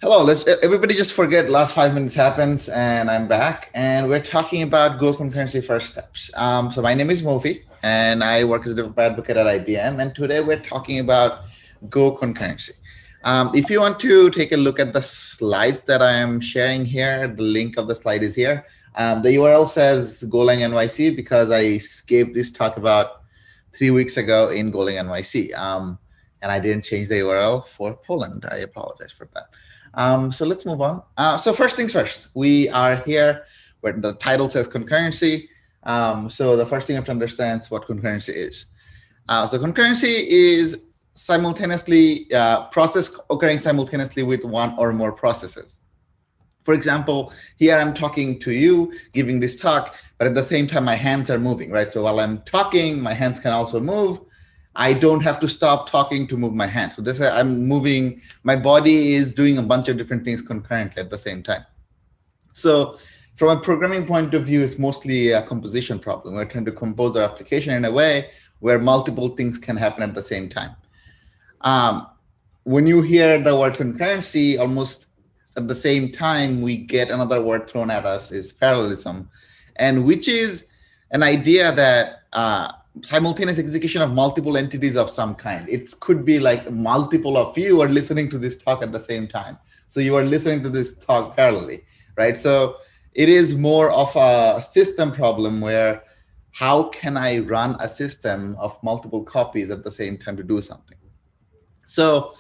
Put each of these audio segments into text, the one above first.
Hello, let's everybody just forget last 5 minutes happened and I'm back and we're talking about Go concurrency first steps. So my name is Mofi and I work as a developer advocate at IBM, and today we're talking about Go concurrency. If you want to take a look at the slides that I am sharing here, the link of the slide is here. The URL says Golang NYC because I gave this talk about 3 weeks ago in Golang NYC. And I didn't change the URL for Poland. I apologize for that. So let's move on. So first things first, we are here where the title says concurrency. So the first thing you have to understand is what concurrency is. So concurrency is simultaneously process occurring simultaneously with one or more processes. For example, here I'm talking to you, giving this talk, but at the same time, my hands are moving, right? So while I'm talking, my hands can also move. I don't have to stop talking to move my hands. So this I'm moving, my body is doing a bunch of different things concurrently at the same time. So from a programming point of view, it's mostly a composition problem. We're trying to compose our application in a way where multiple things can happen at the same time. When you hear the word concurrency, almost at the same time, we get another word thrown at us is parallelism, and which is an idea that simultaneous execution of multiple entities of some kind. It could be like multiple of you are listening to this talk at the same time. So you are listening to this talk parallelly, right? So it is more of a system problem where how can I run a system of multiple copies at the same time to do something? So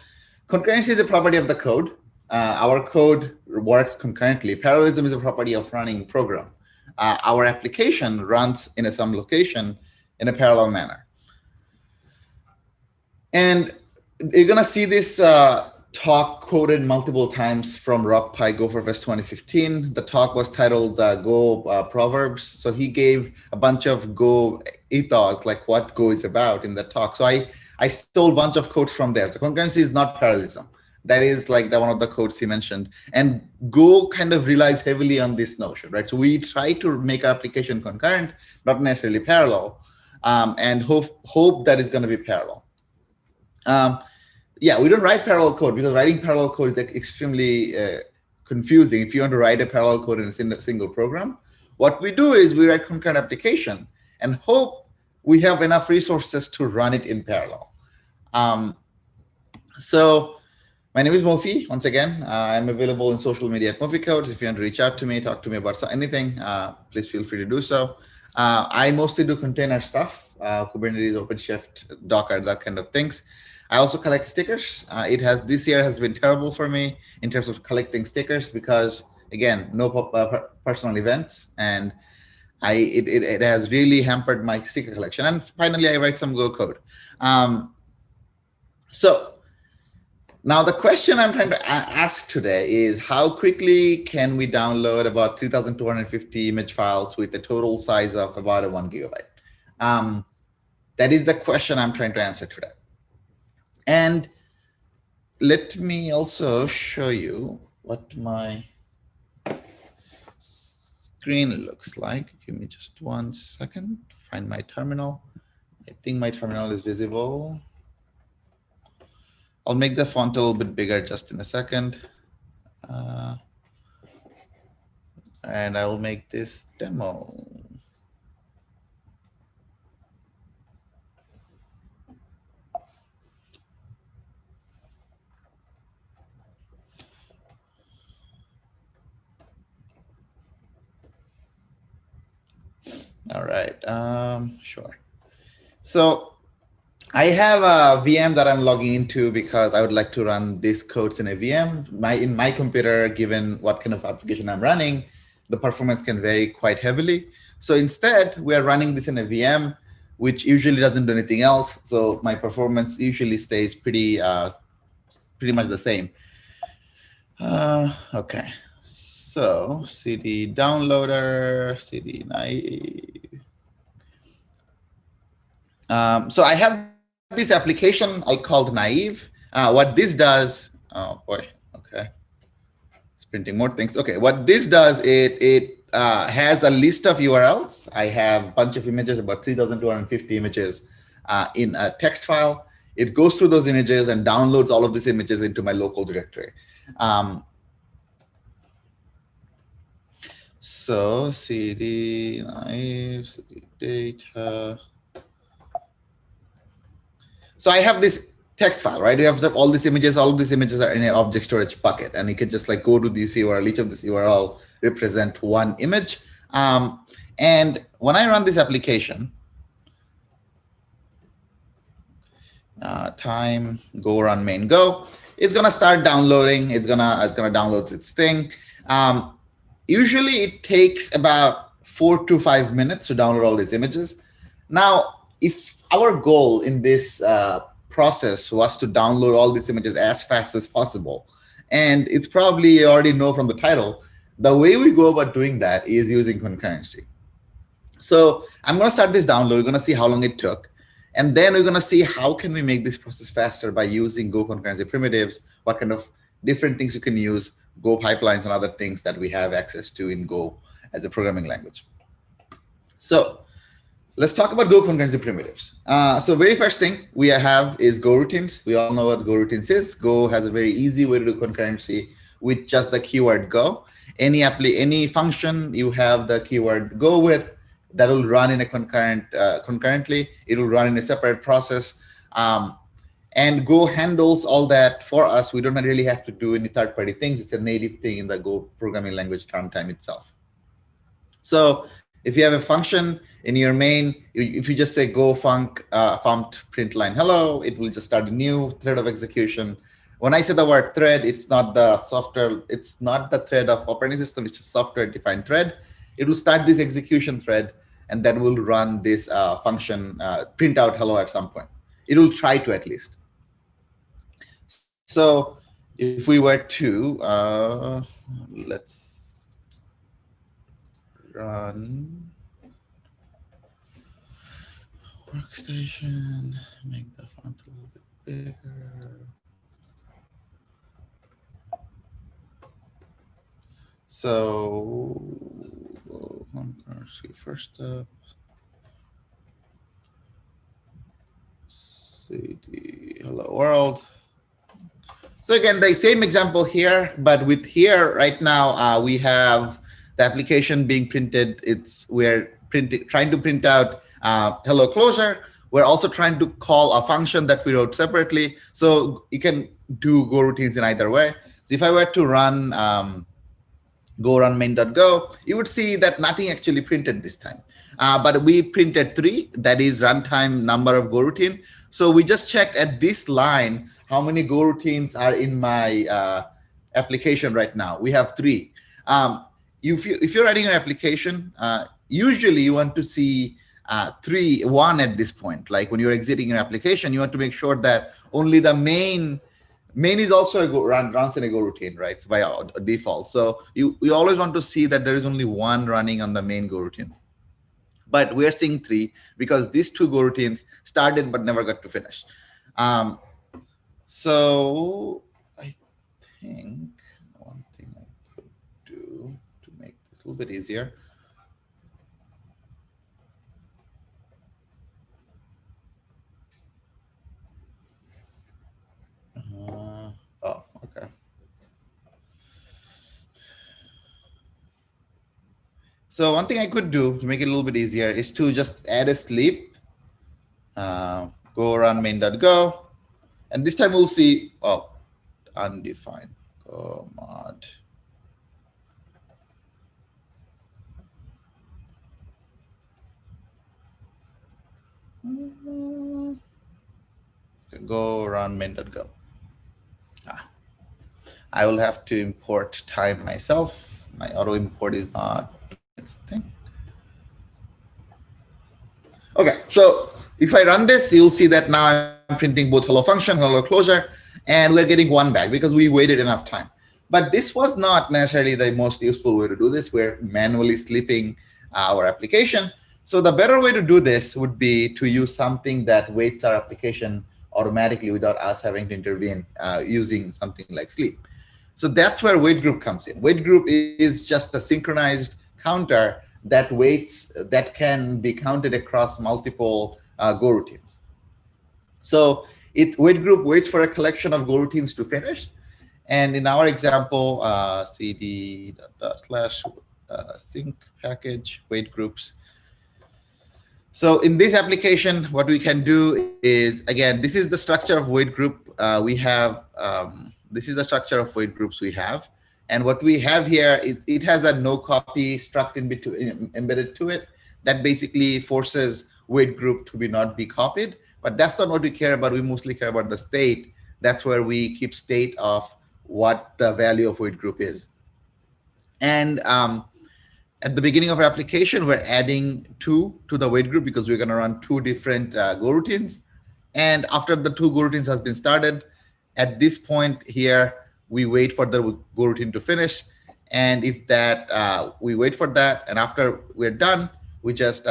concurrency is a property of the code. Our code works concurrently. Parallelism is a property of running program. Our application runs in some location in a parallel manner. And you're going to see this talk quoted multiple times from Rob Pye, Go for Fest 2015. The talk was titled Go Proverbs. So he gave a bunch of Go ethos, like what Go is about in the talk. So I stole a bunch of quotes from there. So concurrency is not parallelism. That is like one of the quotes he mentioned. And Go kind of relies heavily on this notion, right? So we try to make our application concurrent, not necessarily parallel. And hope that is going to be parallel. Yeah, we don't write parallel code because writing parallel code is extremely confusing. If you want to write a parallel code in a single program, what we do is we write concurrent application and hope we have enough resources to run it in parallel. So my name is Mofi. Once again, I'm available in social media at Mofi Codes. If you want to reach out to me, talk to me about anything, please feel free to do so. I mostly do container stuff, Kubernetes, OpenShift, Docker, that kind of things. I also collect stickers. This year has been terrible for me in terms of collecting stickers because, again, no personal events, and it has really hampered my sticker collection. And finally, I write some Go code. So now the question I'm trying to ask today is how quickly can we download about 3,250 image files with a total size of about 1 gigabyte? That is the question I'm trying to answer today. And let me also show you what my screen looks like. Give me just 1 second, find my terminal. I think my terminal is visible. I'll make the font a little bit bigger just in a second. And I will make this demo. All right, sure. So I have a VM that I'm logging into because I would like to run these codes in a VM. In my computer, given what kind of application I'm running, the performance can vary quite heavily. So instead, we are running this in a VM, which usually doesn't do anything else. So my performance usually stays pretty much the same. Okay, so CD downloader, CD naive. So I have this application I called Naive. What this does, oh boy, okay. It's printing more things. Okay, what this does, it has a list of URLs. I have a bunch of images, about 3,250 images in a text file. It goes through those images and downloads all of these images into my local directory. So cd naive, cd data. So I have this text file, right? You have all these images. All of these images are in an object storage bucket, and you can just like go to this URL. Each of this URL represent one image. And when I run this application, time go run main go, it's gonna start downloading. It's gonna download its thing. Usually it takes about 4 to 5 minutes to download all these images. Now, if our goal in this process was to download all these images as fast as possible, and it's probably you already know from the title, the way we go about doing that is using concurrency. So I'm going to start this download. We're going to see how long it took. And then we're going to see how can we make this process faster by using Go concurrency primitives, what kind of different things you can use, Go pipelines and other things that we have access to in Go as a programming language. So let's talk about Go concurrency primitives. So very first thing we have is Go routines. We all know what Go routines is. Go has a very easy way to do concurrency with just the keyword Go. Any function you have the keyword Go with, that will run in a concurrently. It will run in a separate process. And Go handles all that for us. We don't really have to do any third-party things. It's a native thing in the Go programming language runtime itself. So if you have a function in your main, if you just say Go func println hello, it will just start a new thread of execution. When I say the word thread, it's not the software, it's not the thread of operating system, it's a software-defined thread. It will start this execution thread, and that will run this function, print out hello at some point. It will try to at least. So if we were to, let's run workstation, make the font a little bit bigger. So first up, cd hello world. So again, the same example here, but with here right now, we have the application being printed. We're trying to print out hello closure. We're also trying to call a function that we wrote separately. So you can do Go routines in either way. So if I were to run go run main.go, you would see that nothing actually printed this time. But we printed 3, that is runtime number of Go routine. So we just checked at this line how many Go routines are in my application right now. We have 3. If you're writing an application, usually you want to see 1 at this point. Like when you're exiting your application, you want to make sure that only the main is also runs in a Go routine, right? By default. So we always want to see that there is only 1 running on the main Go routine. But we're seeing 3 because these 2 Go routines started but never got to finish. So I think one thing I could do to make this a little bit easier. Oh, okay. So one thing I could do to make it a little bit easier is to just add a sleep, go run main.go, and this time we'll see, oh, undefined, go mod. Go run main.go. I will have to import time myself. My auto import is not this thing. Okay, so if I run this, you'll see that now I'm printing both hello function, hello closure, and we're getting 1 back because we waited enough time. But this was not necessarily the most useful way to do this. We're manually sleeping our application. So the better way to do this would be to use something that waits our application automatically without us having to intervene using something like sleep. So that's where wait group comes in. Wait group is just a synchronized counter that waits, that can be counted across multiple Go routines. So wait group waits for a collection of Go routines to finish. And in our example, cd /, sync package wait groups. So in this application, what we can do is, again, this is the structure of wait group we have. This is the structure of wait groups we have. And what we have here, it has a no copy struct in between embedded to it that basically forces wait group to not be copied. But that's not what we care about. We mostly care about the state. That's where we keep state of what the value of wait group is. And at the beginning of our application, we're adding 2 to the wait group because we're going to run 2 different go routines. And after the 2 go routines has been started, at this point here, we wait for the go routine to finish. And if that, we wait for that. And after we're done, we just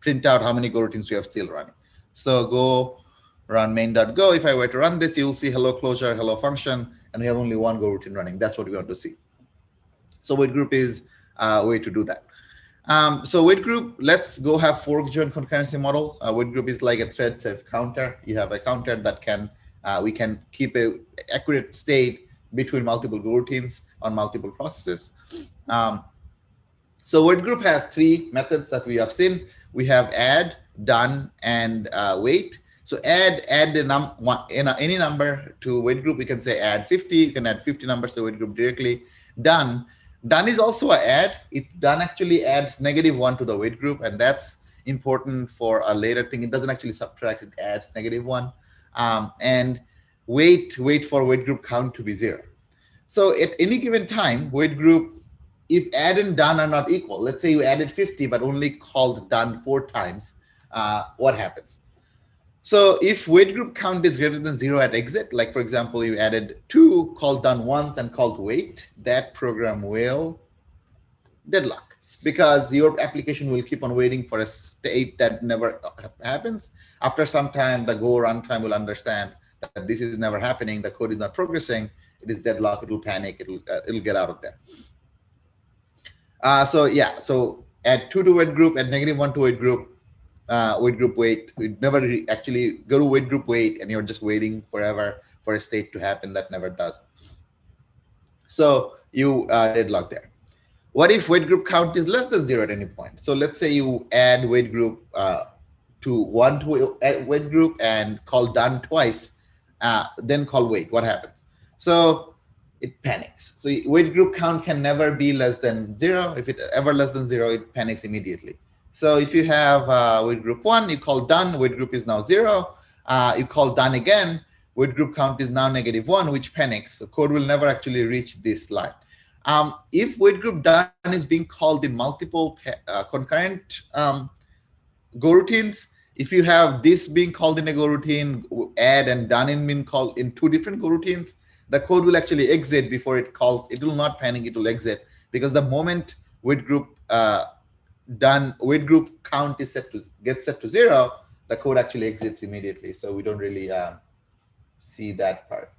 print out how many go routines we have still running. So go run main.go. If I were to run this, you'll see hello closure, hello function, and we have only 1 go routine running. That's what we want to see. So wait group is a way to do that. So wait group, let's go have fork join concurrency model. Wait group is like a thread safe counter. You have a counter that can, we can keep a accurate state between multiple go routines on multiple processes. So wait group has 3 methods that we have seen. We have add, done, and wait. So add any number to wait group. We can say add 50. You can add 50 numbers to wait group directly. Done is also a add. Done actually adds -1 to the wait group, and that's important for a later thing. It doesn't actually subtract, it adds -1. And wait for wait group count to be 0. So at any given time, wait group, if add and done are not equal, let's say you added 50 but only called done 4 times, what happens? So if wait group count is greater than 0 at exit, like for example, you added 2, called done once and called wait, that program will deadlock because your application will keep on waiting for a state that never happens. After some time, the Go runtime will understand that this is never happening, the code is not progressing, it is deadlock, it will panic, it'll get out of there. So yeah, so add 2 to wait group, add -1 to wait group, wait. We never actually go to wait group wait, and you're just waiting forever for a state to happen that never does. So you deadlock there. What if wait group count is less than 0 at any point? So let's say you add wait group to 1 to wait group and call done twice, then call wait. What happens? So it panics. So wait group count can never be less than 0. If it ever less than 0, it panics immediately. So if you have wait group 1, you call done, wait group is now 0. You call done again, wait group count is now -1, which panics. So code will never actually reach this line. If wait group done is being called in multiple concurrent go routines, if you have this being called in a go routine, add and done in being called in 2 different go routines, the code will actually exit before it calls. It will not panic, it will exit, because the moment wait group wait group count is gets set to 0, the code actually exits immediately. So we don't really see that part.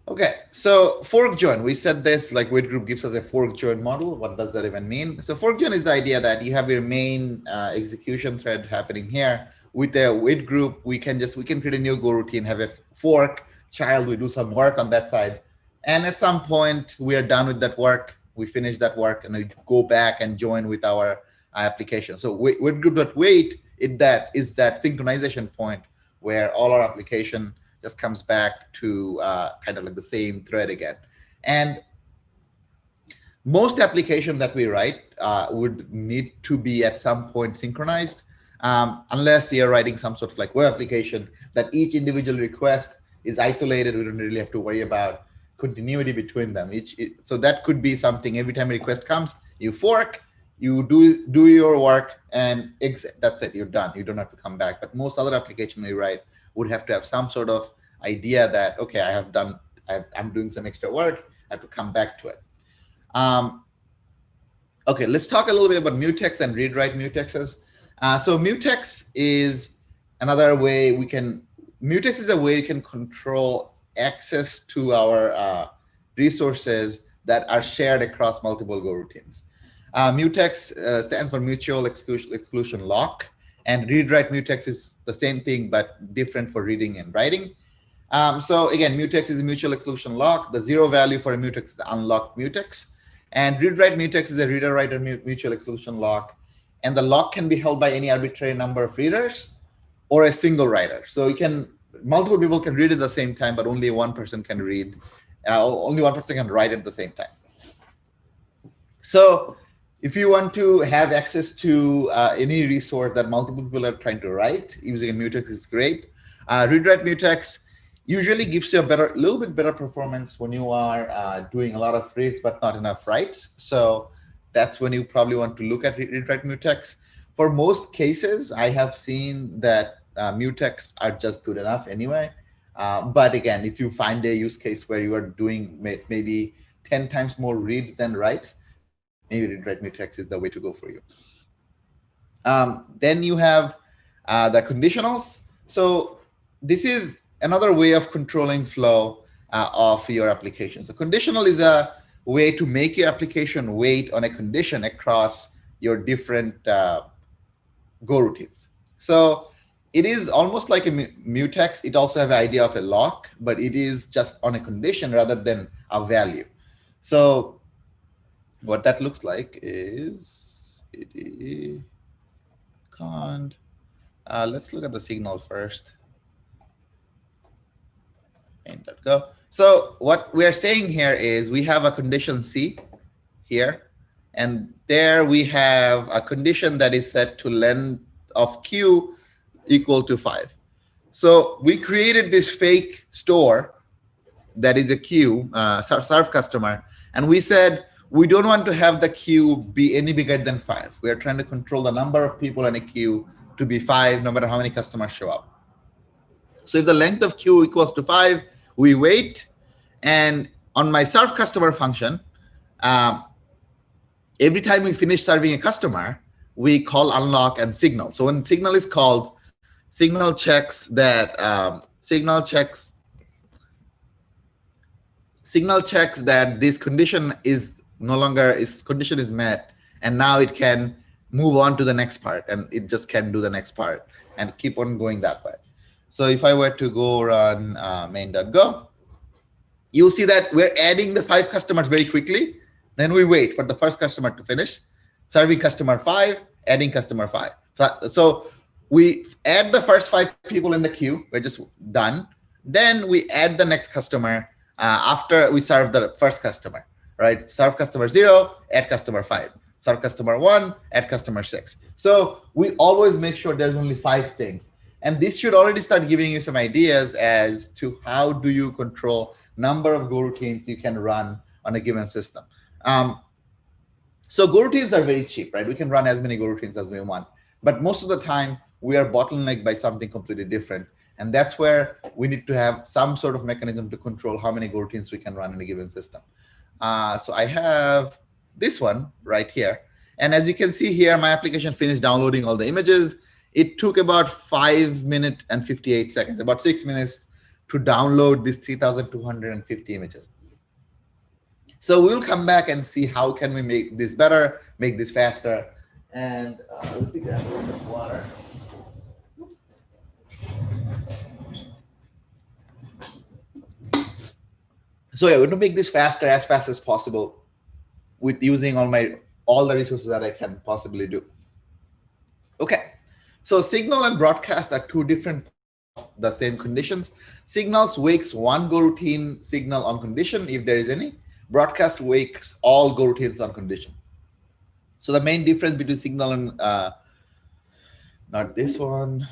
Okay, so fork join, we said this, like wait group gives us a fork join model. What does that even mean? So fork join is the idea that you have your main execution thread happening here. With the wait group, we can create a new go routine, have a fork child, we do some work on that side. And at some point, we are done with that work. We finish that work and we go back and join with our application. So wait group.wait is that synchronization point where all our application just comes back to kind of like the same thread again. And most applications that we write would need to be at some point synchronized, unless you're writing some sort of like web application that each individual request is isolated. We don't really have to worry about continuity between them. So that could be something. Every time a request comes, you fork, you do your work and exit. That's it. You're done. You don't have to come back. But most other applications we write would have to have some sort of idea that, okay, I'm doing some extra work. I have to come back to it. Okay, let's talk a little bit about mutex and read-write mutexes. So mutex is another way mutex is a way you can control access to our resources that are shared across multiple Go routines. Mutex stands for mutual exclusion lock, and read-write mutex is the same thing but different for reading and writing. So again, mutex is a mutual exclusion lock. The zero value for a mutex is the unlocked mutex. And read-write mutex is a reader-writer mutual exclusion lock. And the lock can be held by any arbitrary number of readers or a single writer. So you can, multiple people can read at the same time, but only one person can read. Only one person can write at the same time. So if you want to have access to any resource that multiple people are trying to write, using a mutex is great. Read-write mutex usually gives you a little bit better performance when you are doing a lot of reads but not enough writes. So that's when you probably want to look at read-write mutex. For most cases, I have seen that mutex are just good enough anyway. But again, if you find a use case where you are doing maybe 10 times more reads than writes, maybe read-write mutex is the way to go for you. Then you have the conditionals. So this is another way of controlling flow of your application. So conditional is a way to make your application wait on a condition across your different Go routines. So it is almost like a mutex. It also has the idea of a lock, but it is just on a condition rather than a value. So what that looks like is let's look at the signal first. Go. So what we're saying here is we have a condition C here, and there we have a condition that is set to length of Q equal to 5. So we created this fake store that is a queue, serve customer, and we said we don't want to have the queue be any bigger than 5. We are trying to control the number of people in a queue to be 5, no matter how many customers show up. So if the length of queue equals to 5, we wait. And on my serve customer function, every time we finish serving a customer, we call unlock and signal. So when signal is called, signal checks that this condition is no longer condition is met, and now it can move on to the next part, and it just can do the next part and keep on going that way. So if I were to go run main.go, you'll see that we're adding the 5 customers very quickly. Then we wait for the first customer to finish, serving customer 5, adding customer 5. So we add the first 5 people in the queue. We're just done. Then we add the next customer after we serve the first customer, right? Serve customer 0, add customer 5. Serve customer 1, add customer 6. So we always make sure there's only 5 things. And this should already start giving you some ideas as to how do you control number of Go routines you can run on a given system. So Go routines are very cheap, right? We can run as many Go routines as we want. But most of the time, we are bottlenecked by something completely different. And that's where we need to have some sort of mechanism to control how many Go routines we can run in a given system. So I have this one right here. And as you can see here, my application finished downloading all the images. It took about 5 minutes and 58 seconds, about 6 minutes to download these 3,250 images. So we'll come back and see how can we make this better, make this faster. And let me grab a little bit of water. So yeah, we're going to make this faster, as fast as possible, with using all the resources that I can possibly do. Okay, so signal and broadcast are 2 different the same conditions. Signals wakes one Go routine signal on condition, if there is any. Broadcast wakes all Go routines on condition. So the main difference between signal and not this one.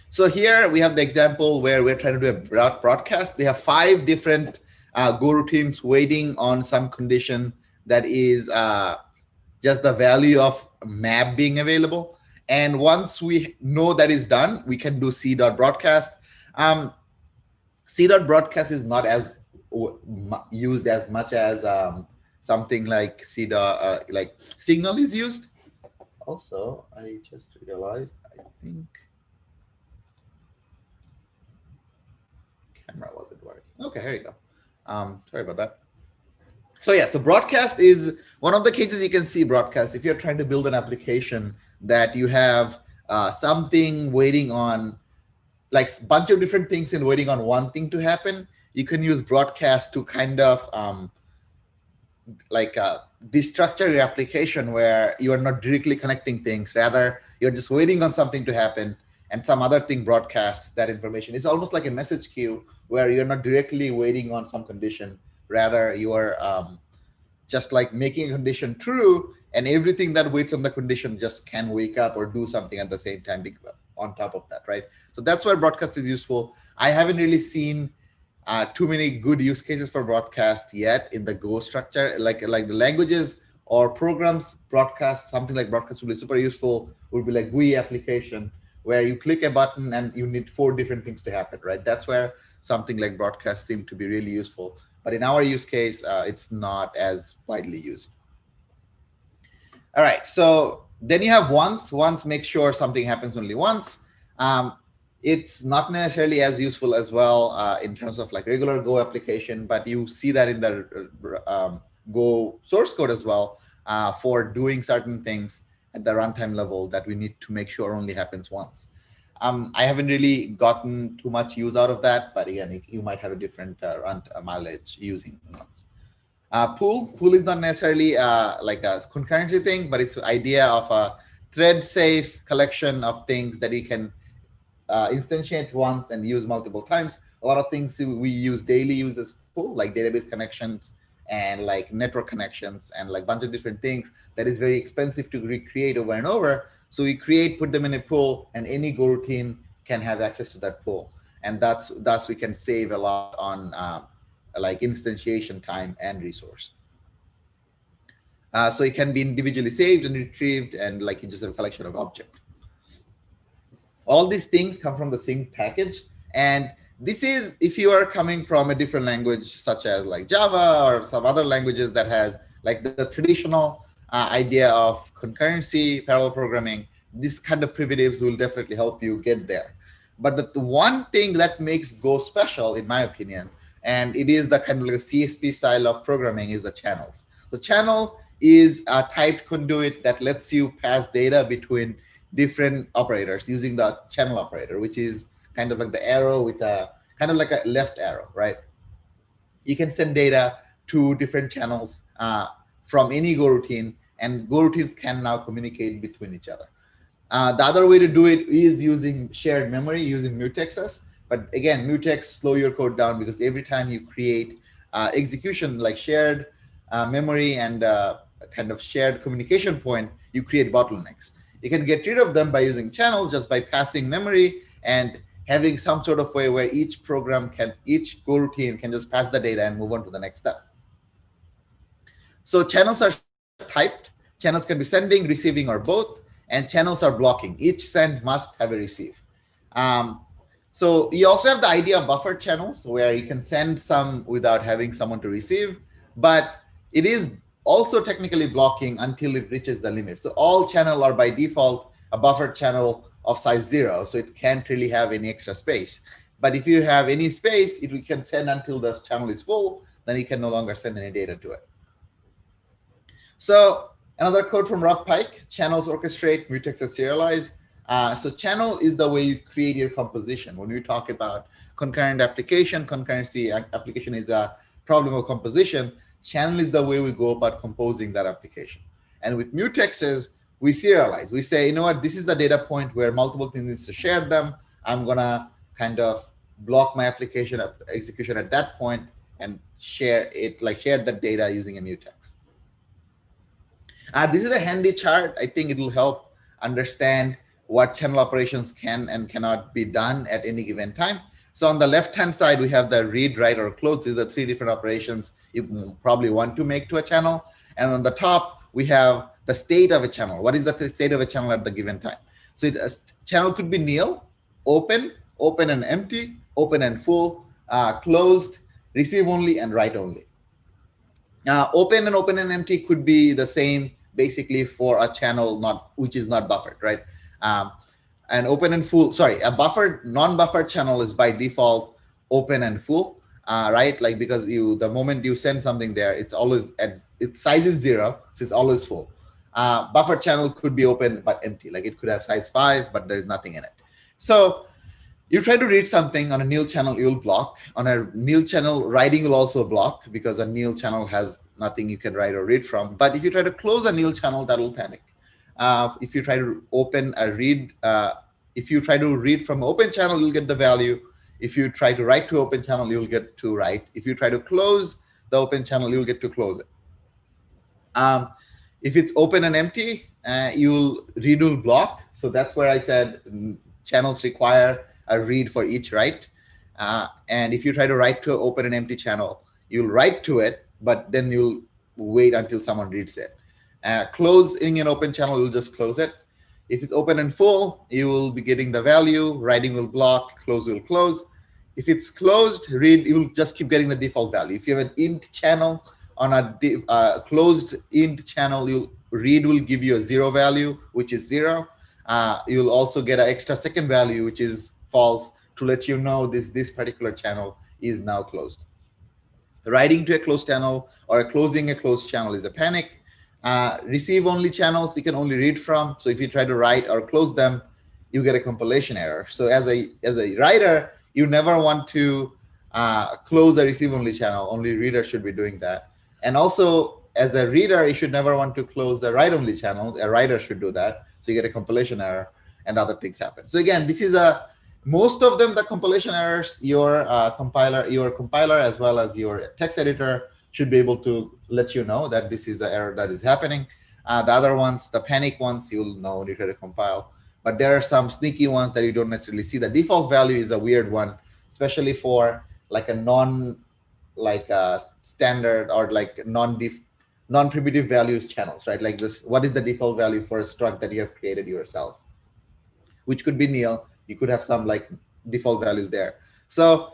So here we have the example where we're trying to do a broadcast. We have 5 different Go routines waiting on some condition that is just the value of map being available. And once we know that is done, we can do c.broadcast. C.broadcast is not as used as much as something like like signal is used. Also, I just realized, I think camera wasn't working. Okay, here you go. Sorry about that. So yeah, so broadcast is one of the cases you can see broadcast. If you're trying to build an application that you have something waiting on, like a bunch of different things and waiting on one thing to happen, you can use broadcast to kind of like destructure your application where you are not directly connecting things. Rather, you're just waiting on something to happen and some other thing broadcasts that information. It's almost like a message queue where you're not directly waiting on some condition. Rather, you are just like making a condition true, and everything that waits on the condition just can wake up or do something at the same time on top of that, right? So that's where broadcast is useful. I haven't really seen too many good use cases for broadcast yet in the Go structure. Like the languages or programs broadcast, something like broadcast would be super useful, would be like GUI application, where you click a button and you need 4 different things to happen, right? That's where something like broadcast seemed to be really useful. But in our use case, it's not as widely used. All right, so then you have once. Once makes sure something happens only once. It's not necessarily as useful as well in terms of like regular Go application, but you see that in the Go source code as well for doing certain things at the runtime level that we need to make sure only happens once. I haven't really gotten too much use out of that, but again, you might have a different mileage using once. Pool is not necessarily like a concurrency thing, but it's the idea of a thread-safe collection of things that you can instantiate once and use multiple times. A lot of things we use daily use as pool, like database connections and like network connections and like a bunch of different things that is very expensive to recreate over and over. So we put them in a pool, and any Go routine can have access to that pool. And thus we can save a lot on like instantiation time and resource. So it can be individually saved and retrieved, and like you just have a collection of objects. All these things come from the same package. And this is if you are coming from a different language, such as like Java or some other languages that has like the traditional idea of concurrency, parallel programming, this kind of primitives will definitely help you get there. But the one thing that makes Go special, in my opinion, and it is the kind of like a CSP style of programming, is the channels. The channel is a typed conduit that lets you pass data between different operators using the channel operator, which is kind of like the arrow with a kind of like a left arrow, right? You can send data to different channels from any Go routine, and Go routines can now communicate between each other. The other way to do it is using shared memory, using Mutexes. But again, Mutex slow your code down, because every time you create execution like shared memory and kind of shared communication point, you create bottlenecks. You can get rid of them by using channel, just by passing memory and having some sort of way where each program each Go routine can just pass the data and move on to the next step. So channels are typed. Channels can be sending, receiving, or both. And channels are blocking. Each send must have a receive. So you also have the idea of buffer channels, where you can send some without having someone to receive, but it is also technically blocking until it reaches the limit. So all channel are by default a buffer channel of size 0, so it can't really have any extra space. But if you have any space, we can send until the channel is full, then you can no longer send any data to it. So another code from Rock Pike: channels orchestrate, Mutexes serialize. So channel is the way you create your composition. When we talk about concurrent application, concurrency application is a problem of composition. Channel is the way we go about composing that application. And with Mutexes, we serialize. We say, you know what, this is the data point where multiple things need to share them. I'm gonna kind of block my application execution at that point and share the data using a Mutex. This is a handy chart. I think it will help understand what channel operations can and cannot be done at any given time. So on the left-hand side, we have the read, write, or close. These are 3 different operations you probably want to make to a channel. And on the top, we have the state of a channel. What is the state of a channel at the given time? So a channel could be nil, open, open and empty, open and full, closed, receive only, and write only. Open and empty could be the same basically for a channel which is not buffered, right? And open and full, sorry, a buffered, non-buffered channel is by default open and full. right? Like because the moment you send something there, it's always its size is 0, so it's always full. Buffer channel could be open but empty, like it could have size 5, but there's nothing in it. So you try to read something on a nil channel, you'll block. On a nil channel, writing will also block because a nil channel has nothing you can write or read from. But if you try to close a nil channel, that will panic. If you try to open a read, if you try to read from open channel, you'll get the value. If you try to write to open channel, you'll get to write. If you try to close the open channel, you'll get to close it. If it's open and empty, read will block. So that's where I said channels require a read for each write. And if you try to write to an open and empty channel, you'll write to it, but then you'll wait until someone reads it. Closing an open channel, you'll just close it. If it's open and full, you will be getting the value, writing will block, close will close. If it's closed, read, you'll just keep getting the default value. If you have an int channel on a closed int channel, read will give you a 0 value, which is 0. You'll also get an extra second value, which is false, to let you know this particular channel is now closed. Writing to a closed channel or closing a closed channel is a panic. Receive only channels you can only read from. So if you try to write or close them, you get a compilation error. So as a writer, you never want to close a receive only channel. Only reader should be doing that. And also, as a reader, you should never want to close the write only channel. A writer should do that. So you get a compilation error and other things happen. So again, this is most of them, the compilation errors, your compiler as well as your text editor should be able to let you know that this is the error that is happening. The other ones, the panic ones, you'll know when you try to compile. But there are some sneaky ones that you don't necessarily see. The default value is a weird one, especially for like a standard or like non-primitive values channels, right? Like this, what is the default value for a struct that you have created yourself? Which could be nil. You could have some like default values there. So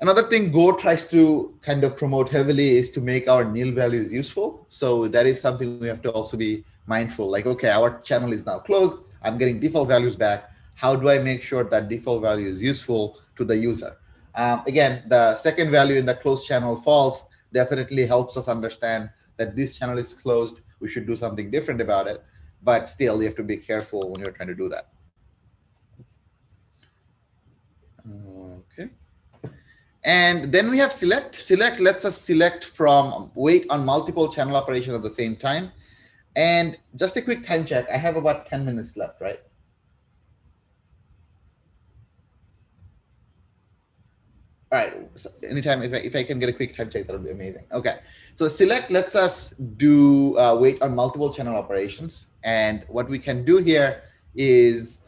another thing Go tries to kind of promote heavily is to make our nil values useful. So that is something we have to also be mindful. Like, okay, our channel is now closed. I'm getting default values back. How do I make sure that default value is useful to the user? Again, the second value in the closed channel false definitely helps us understand that this channel is closed. We should do something different about it. But still, you have to be careful when you're trying to do that. Okay. And then we have select. Select lets us select from wait on multiple channel operations at the same time. And just a quick time check. I have about 10 minutes left, right? All right. So anytime, if I can get a quick time check, that would be amazing. Okay. So select lets us do wait on multiple channel operations. And what we can do here is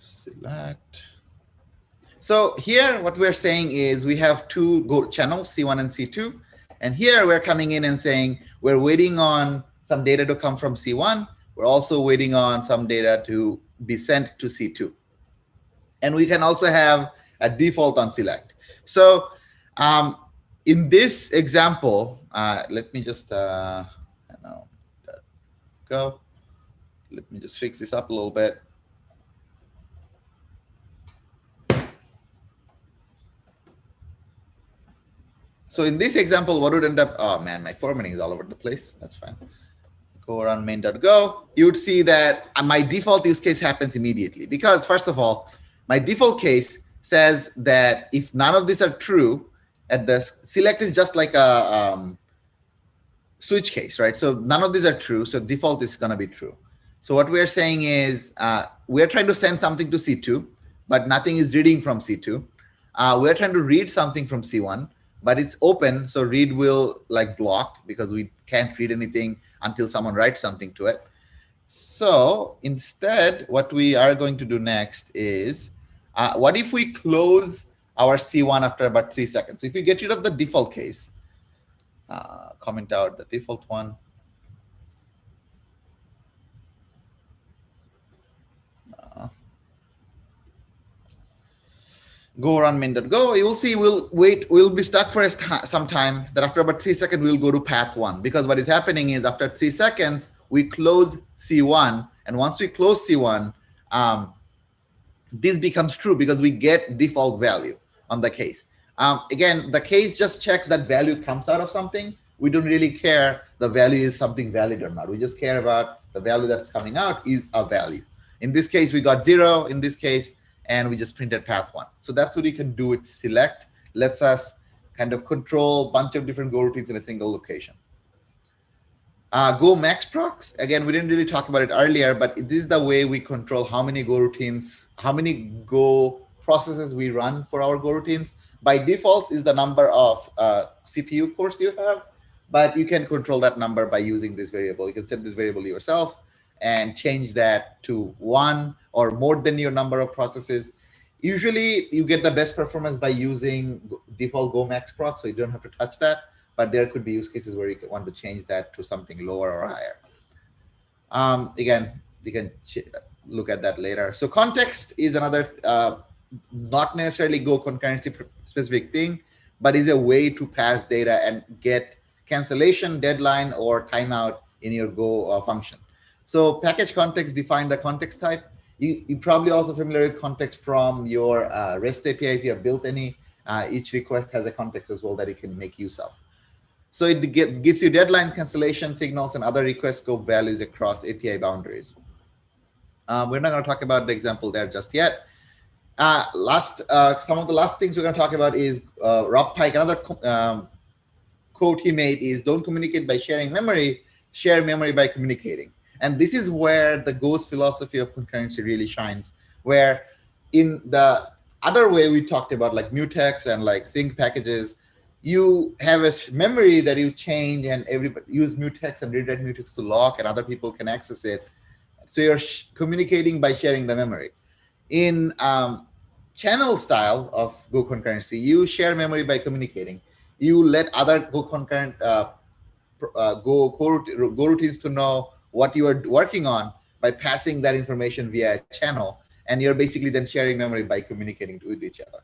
select. So here, what we're saying is we have two Go channels, C1 and C2. And here we're coming in and saying we're waiting on some data to come from C1. We're also waiting on some data to be sent to C2. And we can also have a default on select. So in this example, let me just go. Let me just fix this up a little bit. So in this example, what would end up, oh man, my formatting is all over the place. That's fine. Go around main.go. You would see that my default use case happens immediately because first of all, my default case says that if none of these are true, at the select is just like a switch case, right? So none of these are true. So default is going to be true. So what we're saying is we're trying to send something to C2, but nothing is reading from C2. We're trying to read something from C1, but it's open. So read will like block because we can't read anything until someone writes something to it. So instead, what we are going to do next is, what if we close our C1 after about 3 seconds? So if you get rid of the default case, comment out the default one. go run min.go, you will see we'll be stuck for some time. That after about 3 seconds, we'll go to path 1, because what is happening is after 3 seconds, we close C1. And once we close C1, this becomes true because we get default value on the case. Again, the case just checks that value comes out of something. We don't really care the value is something valid or not. We just care about the value that's coming out is a value. In this case, we got 0 in this case, and we just printed path 1. So that's what you can do with select. Lets us kind of control a bunch of different go routines in a single location. Go max procs, again, we didn't really talk about it earlier, but this is the way we control how many go routines, how many go processes we run for our go routines. By default is the number of CPU cores you have, but you can control that number by using this variable. You can set this variable yourself and change that to 1 or more than your number of processes. Usually you get the best performance by using default go max proc, so you don't have to touch that. But there could be use cases where you want to change that to something lower or higher. Again, you can look at that later. So context is another, not necessarily Go concurrency specific thing, but is a way to pass data and get cancellation, deadline, or timeout in your Go function. So package context define the context type. You're probably also familiar with context from your REST API if you have built any. Each request has a context as well that you can make use of. So it gives you deadline, cancellation signals, and other request scope values across API boundaries. We're not going to talk about the example there just yet. Some of the last things we're going to talk about is Rob Pike. Another quote he made is, don't communicate by sharing memory, share memory by communicating. And this is where the Go's philosophy of concurrency really shines, where in the other way we talked about like mutex and like sync packages, you have a memory that you change and everybody use mutex and redirect mutex to lock and other people can access it. So you're communicating by sharing the memory. In channel style of Go concurrency, you share memory by communicating. You let other Go concurrent Go routines to know what you are working on by passing that information via a channel. And you're basically then sharing memory by communicating with each other.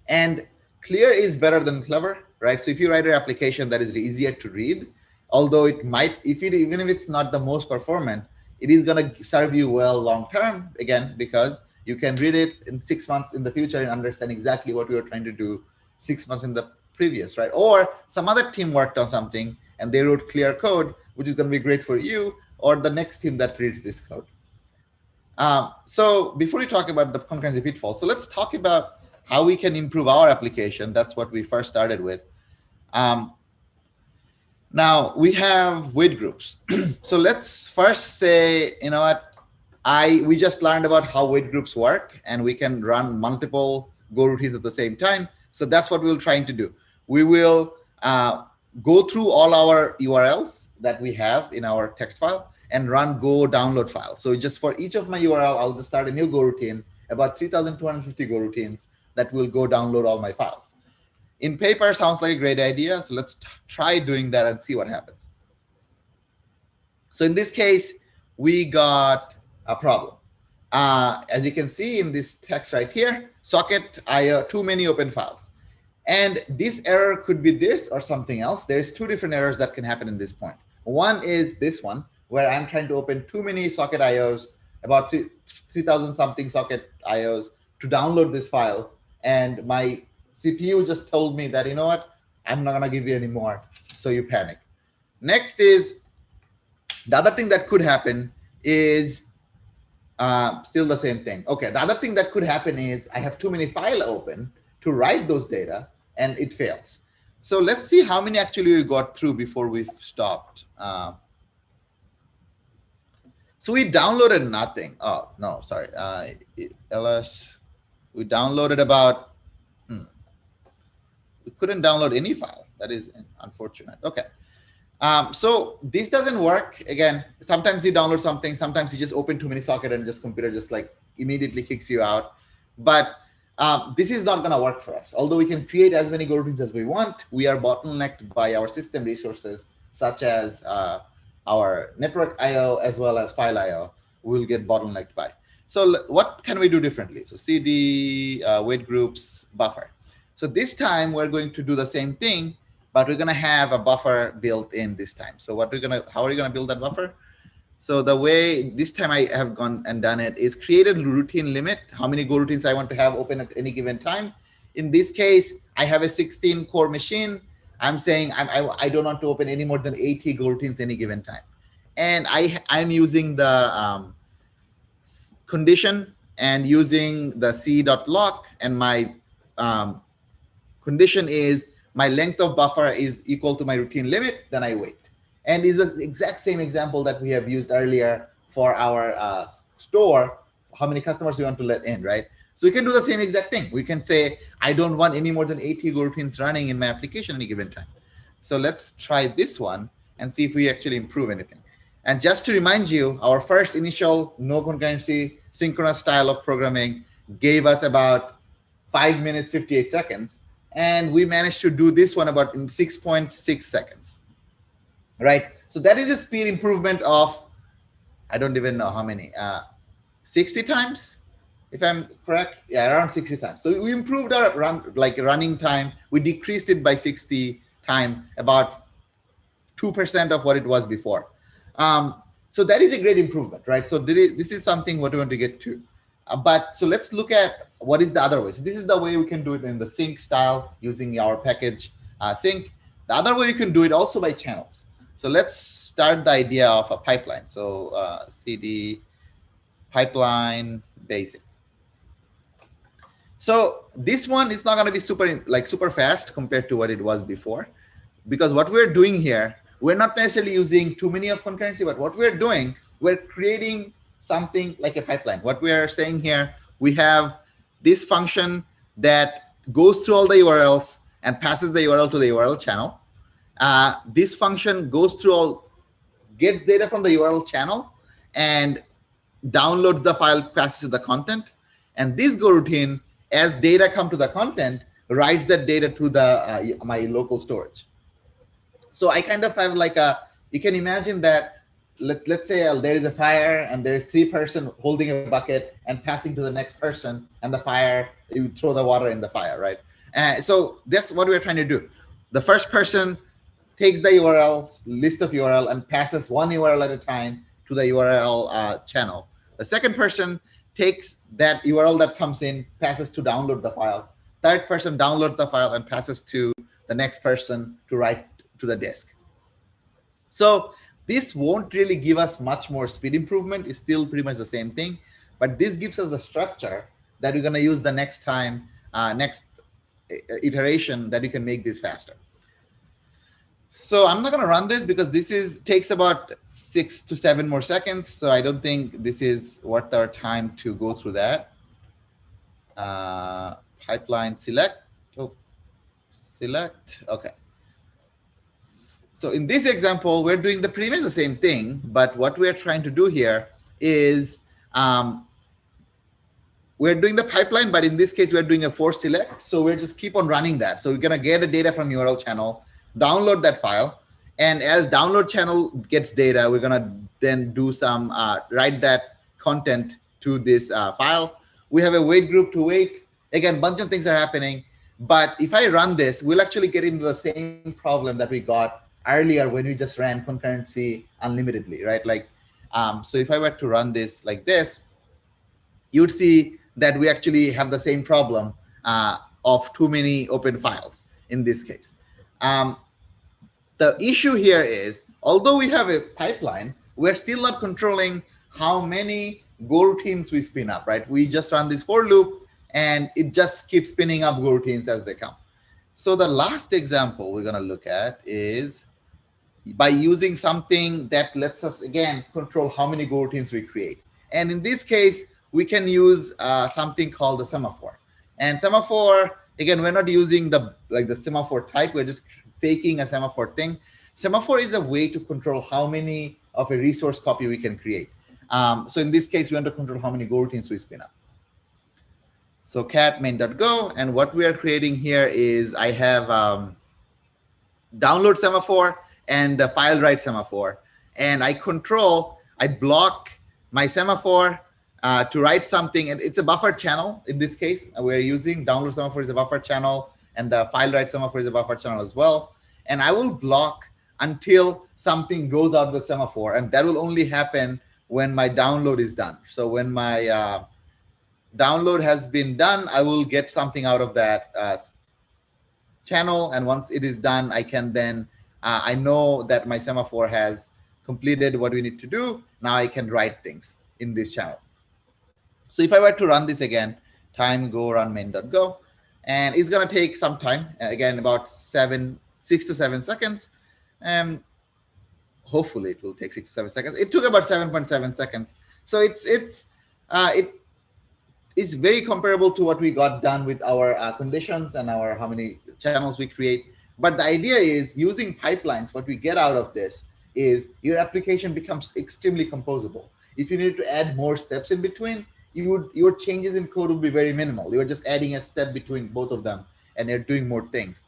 And clear is better than clever, right? So if you write an application that is easier to read, although it might, even if it's not the most performant, it is going to serve you well long-term, again, because you can read it in 6 months in the future and understand exactly what we were trying to do 6 months in the previous, right? Or some other team worked on something and they wrote clear code, which is going to be great for you or the next team that reads this code. So before we talk about the concurrency pitfalls, so let's talk about how we can improve our application. That's what we first started with. Now we have weight groups. So let's first say, you know what, we just learned about how weight groups work and we can run multiple Go routines at the same time. So that's what we're trying to do. We will go through all our URLs that we have in our text file and run Go download file. So just for each of my URL, I'll just start a new Go routine, about 3,250 Go routines that will go download all my files. In paper, sounds like a great idea. So let's try doing that and see what happens. So in this case, we got a problem. As you can see in this text right here, socket IO, too many open files. And this error could be this or something else. There's 2 different errors that can happen in this point. One is this one, where I'm trying to open too many socket IOs, about 3,000 something socket IOs to download this file. And my CPU just told me that, you know what, I'm not going to give you any more. So you panic. Next is the other thing that could happen is still the same thing. Okay, the other thing that could happen is I have too many files open to write those data and it fails. So let's see how many actually we got through before we stopped. So we downloaded nothing. Oh, no, sorry. LS, we downloaded about, we couldn't download any file. That is unfortunate. Okay. So this doesn't work. Again, sometimes you download something, sometimes you just open too many sockets and just computer just like immediately kicks you out. But this is not going to work for us. Although we can create as many Go routines as we want, we are bottlenecked by our system resources, such as our network IO as well as file IO. We'll get bottlenecked by. So what can we do differently? So cd wait groups buffer. So this time we're going to do the same thing, but we're going to have a buffer built in this time. So how are you going to build that buffer? So the way this time I have gone and done it is created routine limit, how many Go routines I want to have open at any given time. In this case, I have a 16 core machine. I'm saying I don't want to open any more than 80 Go routines any given time. And I'm using the condition and using the c.lock, and my condition is my length of buffer is equal to my routine limit, then I wait. And is the exact same example that we have used earlier for our store, how many customers we want to let in, right? So we can do the same exact thing. We can say, I don't want any more than 80 Go routines running in my application any given time. So let's try this one and see if we actually improve anything. And just to remind you, our first initial no concurrency synchronous style of programming gave us about 5 minutes, 58 seconds. And we managed to do this one about in 6.6 seconds, right? So that is a speed improvement of, I don't even know how many, 60 times, if I'm correct. Yeah, around 60 times. So we improved our running time. We decreased it by 60 time, about 2% of what it was before. So that is a great improvement, right? So this is something what we want to get to. But so let's look at what is the other way. So this is the way we can do it in the sync style using our package sync. The other way you can do it also by channels. So let's start the idea of a pipeline. So cd pipeline basic. So this one is not going to be super fast compared to what it was before, because what we're doing here, we're not necessarily using too many of concurrency, but what we're doing, we're creating something like a pipeline. What we are saying here, we have this function that goes through all the URLs and passes the URL to the URL channel. This function goes through gets data from the URL channel and downloads the file, passes to the content. And this Go routine, as data come to the content, writes that data to the my local storage. So I kind of have you can imagine that, let's say there is a fire and there is 3 person holding a bucket and passing to the next person, and the fire, you throw the water in the fire, right? So that's what we're trying to do. The first person takes the URL, list of URL, and passes one URL at a time to the URL channel. The second person takes that URL that comes in, passes to download the file. Third person downloads the file and passes to the next person to write to the disk. So this won't really give us much more speed improvement. It's still pretty much the same thing, but this gives us a structure that we're going to use the next time, next iteration, that you can make this faster. So I'm not going to run this because this takes about 6 to 7 more seconds. So I don't think this is worth our time to go through that. Pipeline select. Oh, select. Okay. So in this example, we're doing pretty much the same thing, but what we're trying to do here is we're doing the pipeline, but in this case, we're doing a for select. So we're just keep on running that. So we're going to get the data from URL channel, download that file. And as download channel gets data, we're going to then do some, write that content to this file. We have a wait group to wait. Again, a bunch of things are happening. But if I run this, we'll actually get into the same problem that we got earlier when we just ran concurrency unlimitedly, right? So if I were to run this like this, you'd see that we actually have the same problem of too many open files in this case. The issue here is, although we have a pipeline, we're still not controlling how many Go routines we spin up, right? We just run this for loop and it just keeps spinning up Go routines as they come. So the last example we're going to look at is by using something that lets us, again, control how many Go routines we create. And in this case, we can use something called the Semaphore. And Semaphore, again, we're not using the Semaphore type. We're just faking a Semaphore thing. Semaphore is a way to control how many of a resource copy we can create. So in this case, we want to control how many Go routines we spin up. So cat main.go, and what we are creating here is I have download Semaphore and the file write Semaphore, and I block my Semaphore to write something, and it's a buffer channel. In this case, we're using download Semaphore is a buffer channel, and the file write Semaphore is a buffer channel as well. And I will block until something goes out of the Semaphore, and that will only happen when my download is done. So when my download has been done, I will get something out of that channel. And once it is done, I can then, I know that my Semaphore has completed what we need to do. Now I can write things in this channel. So if I were to run this again, time go run main.go, and it's going to take some time, again, about 6 to 7 seconds. And hopefully it will take 6 to 7 seconds. It took about 7.7 seconds. So it is very comparable to what we got done with our conditions and our how many channels we create. But the idea is using pipelines, what we get out of this is your application becomes extremely composable. If you need to add more steps in between, your changes in code will be very minimal. You're just adding a step between both of them, and you're doing more things.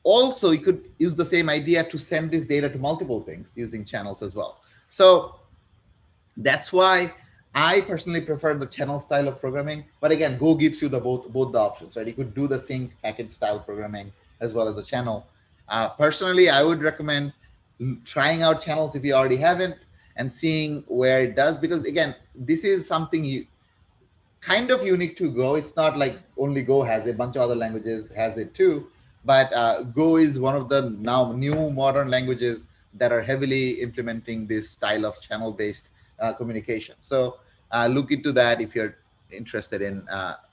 Also, you could use the same idea to send this data to multiple things using channels as well. So that's why I personally prefer the channel style of programming. But again, Go gives you the both the options, right? You could do the sync package style programming as well as the channel. Personally, I would recommend trying out channels if you already haven't, and seeing where it does, because again, this is something kind of unique to Go. It's not like only Go has it, a bunch of other languages has it too, but Go is one of the now new modern languages that are heavily implementing this style of channel-based communication. So look into that if you're interested in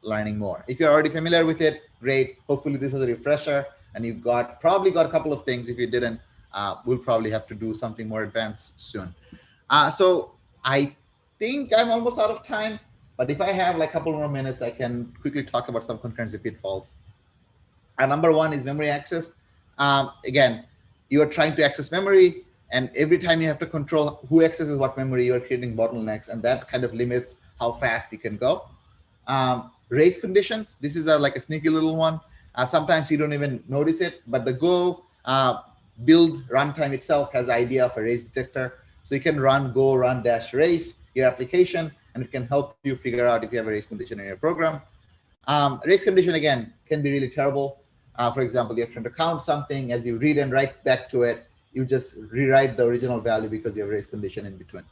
learning more. If you're already familiar with it, great. Hopefully this was a refresher, and you've probably got a couple of things. If you didn't, we'll probably have to do something more advanced soon. So I think I'm almost out of time, but if I have like a couple more minutes, I can quickly talk about some concurrency pitfalls. Number one is memory access. Again, you are trying to access memory, and every time you have to control who accesses what memory, you are creating bottlenecks, and that kind of limits how fast you can go. Race conditions. This is like a sneaky little one. Sometimes you don't even notice it, but the Go build runtime itself has the idea of a race detector. So you can run go run dash race your application, and it can help you figure out if you have a race condition in your program. Race condition, again, can be really terrible. For example, you're trying to count something. As you read and write back to it, you just rewrite the original value because you have a race condition in between.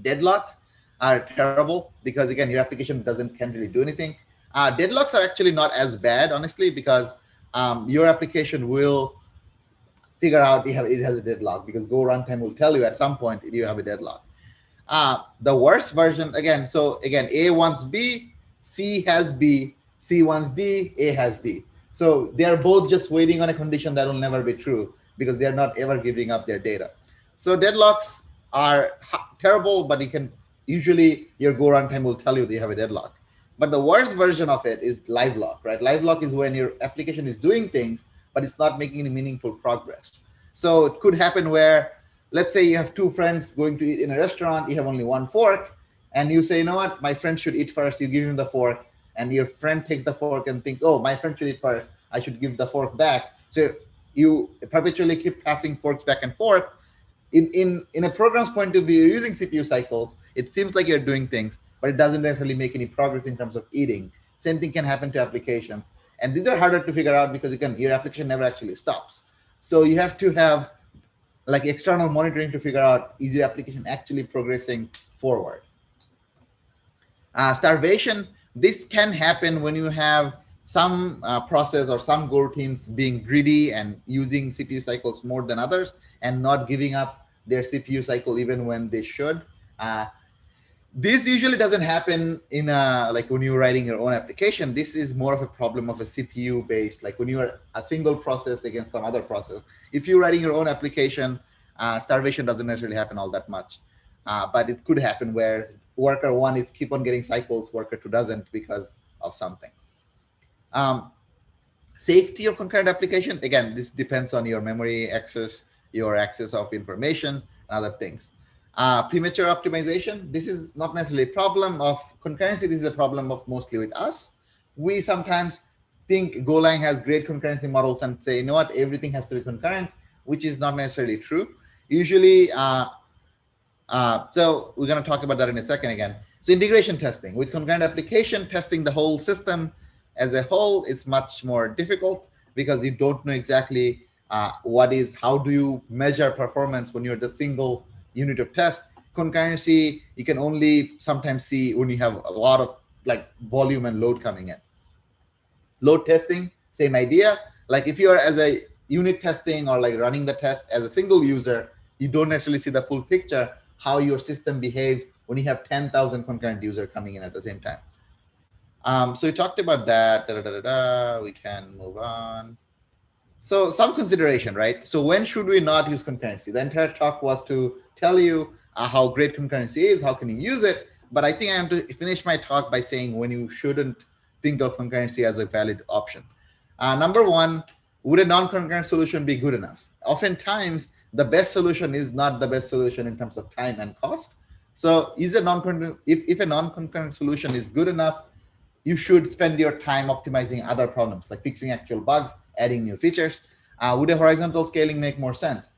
Deadlocks are terrible because, again, your application can't really do anything. Deadlocks are actually not as bad, honestly, because your application will figure out it has a deadlock, because Go runtime will tell you at some point you have a deadlock. The worst version, again, so again, A wants B, C has B, C wants D, A has D. So they're both just waiting on a condition that will never be true because they're not ever giving up their data. So deadlocks are terrible, but usually your Go runtime will tell you that you have a deadlock. But the worst version of it is live lock, right? Live lock is when your application is doing things, but it's not making any meaningful progress. So it could happen where, let's say you have two friends going to eat in a restaurant, you have only one fork, and you say, you know what, my friend should eat first, you give him the fork, and your friend takes the fork and thinks, oh, my friend should eat first, I should give the fork back. So you perpetually keep passing forks back and forth. In a program's point of view, you're using CPU cycles, it seems like you're doing things, but it doesn't necessarily make any progress in terms of eating. Same thing can happen to applications. And these are harder to figure out because your application never actually stops. So you have to have like external monitoring to figure out, is your application actually progressing forward? Starvation, this can happen when you have some process or some Go routines being greedy and using CPU cycles more than others and not giving up their CPU cycle even when they should. This usually doesn't happen in like when you're writing your own application. This is more of a problem of a CPU based, like when you are a single process against some other process. If you're writing your own application, starvation doesn't necessarily happen all that much, but it could happen where worker one is keep on getting cycles, worker two doesn't because of something. Safety of concurrent application, again, this depends on your memory access, your access of information, and other things. Premature optimization, this is not necessarily a problem of concurrency, this is a problem of mostly with us. We sometimes think Golang has great concurrency models and say, you know what, everything has to be concurrent, which is not necessarily true. Usually, So we're going to talk about that in a second again. So integration testing with concurrent application, testing the whole system as a whole is much more difficult because you don't know exactly how do you measure performance when you're the single unit of test. Concurrency, you can only sometimes see when you have a lot of like volume and load coming in. Load testing, same idea. Like if you're as a unit testing or like running the test as a single user, you don't necessarily see the full picture, how your system behaves when you have 10,000 concurrent users coming in at the same time. So we talked about that. We can move on. So some consideration, right? So when should we not use concurrency? The entire talk was to tell you how great concurrency is, how can you use it. But I think I have to finish my talk by saying when you shouldn't think of concurrency as a valid option. Number one, would a non-concurrent solution be good enough? Oftentimes, the best solution is not the best solution in terms of time and cost. So is a non-concurrent, if a non-concurrent solution is good enough, you should spend your time optimizing other problems like fixing actual bugs, adding new features. Would a horizontal scaling make more sense?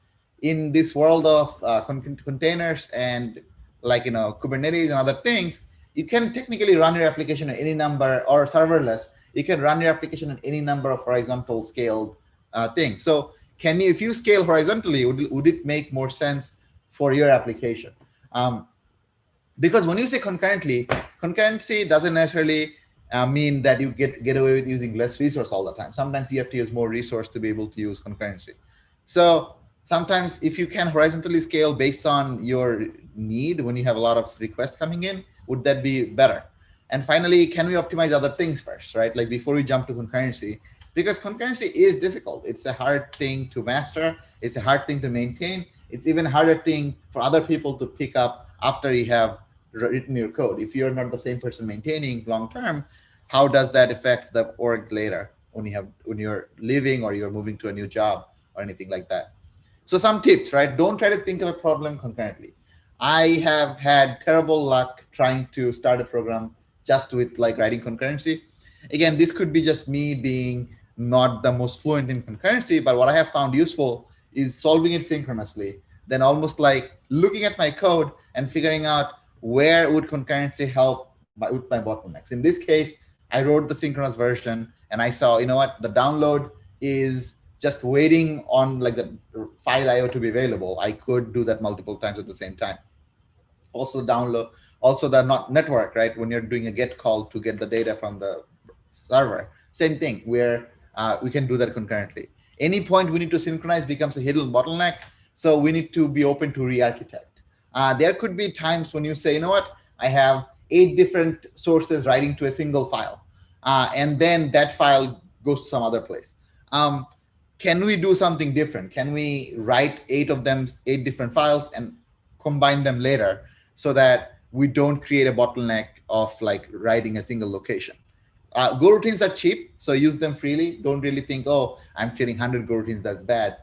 In this world of containers and like, Kubernetes and other things, you can technically run your application on any number, or serverless, you can run your application on any number of horizontal scaled things. So if you scale horizontally, would it make more sense for your application? Because when you say concurrency doesn't necessarily mean that you get away with using less resource all the time. Sometimes you have to use more resource to be able to use concurrency. So sometimes if you can horizontally scale based on your need when you have a lot of requests coming in, would that be better? And finally, can we optimize other things first, right? Like before we jump to concurrency, because concurrency is difficult. It's a hard thing to master. It's a hard thing to maintain. It's even a harder thing for other people to pick up after you have written your code. If you're not the same person maintaining long-term, how does that affect the org later when you're leaving or you're moving to a new job or anything like that? So some tips, right? Don't try to think of a problem concurrently. I have had terrible luck trying to start a program just with like writing concurrency. Again, this could be just me being not the most fluent in concurrency, but what I have found useful is solving it synchronously, then almost like looking at my code and figuring out where would concurrency help with my bottlenecks. In this case, I wrote the synchronous version and I saw, the download is just waiting on like the file IO to be available. I could do that multiple times at the same time. Also the network, right? When you're doing a get call to get the data from the server, same thing where we can do that concurrently. Any point we need to synchronize becomes a hidden bottleneck. So we need to be open to re-architect. There could be times when you say, I have 8 different sources writing to a single file. And then that file goes to some other place. Can we do something different? Can we write 8 of them, 8 different files and combine them later so that we don't create a bottleneck of like writing a single location? Go routines are cheap, so use them freely. Don't really think, I'm creating 100 go routines, that's bad.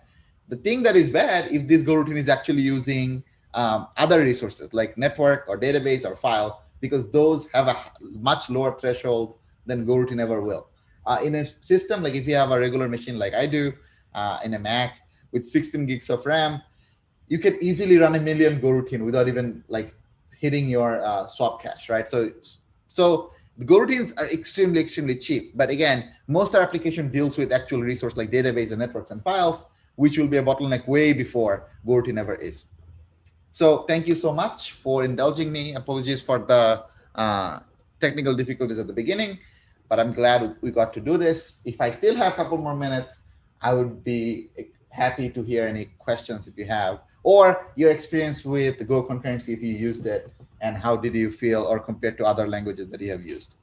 The thing that is bad, if this go routine is actually using other resources like network or database or file, because those have a much lower threshold than go routine ever will. In a system, like if you have a regular machine like I do in a Mac with 16 gigs of RAM, you can easily run a million go routine without even like hitting your swap cache, right? So the go routines are extremely, extremely cheap. But again, most of our application deals with actual resource like database and networks and files, which will be a bottleneck way before go routine ever is. So thank you so much for indulging me. Apologies for the technical difficulties at the beginning, but I'm glad we got to do this. If I still have a couple more minutes, I would be happy to hear any questions if you have, or your experience with the Go concurrency if you used it, and how did you feel or compared to other languages that you have used.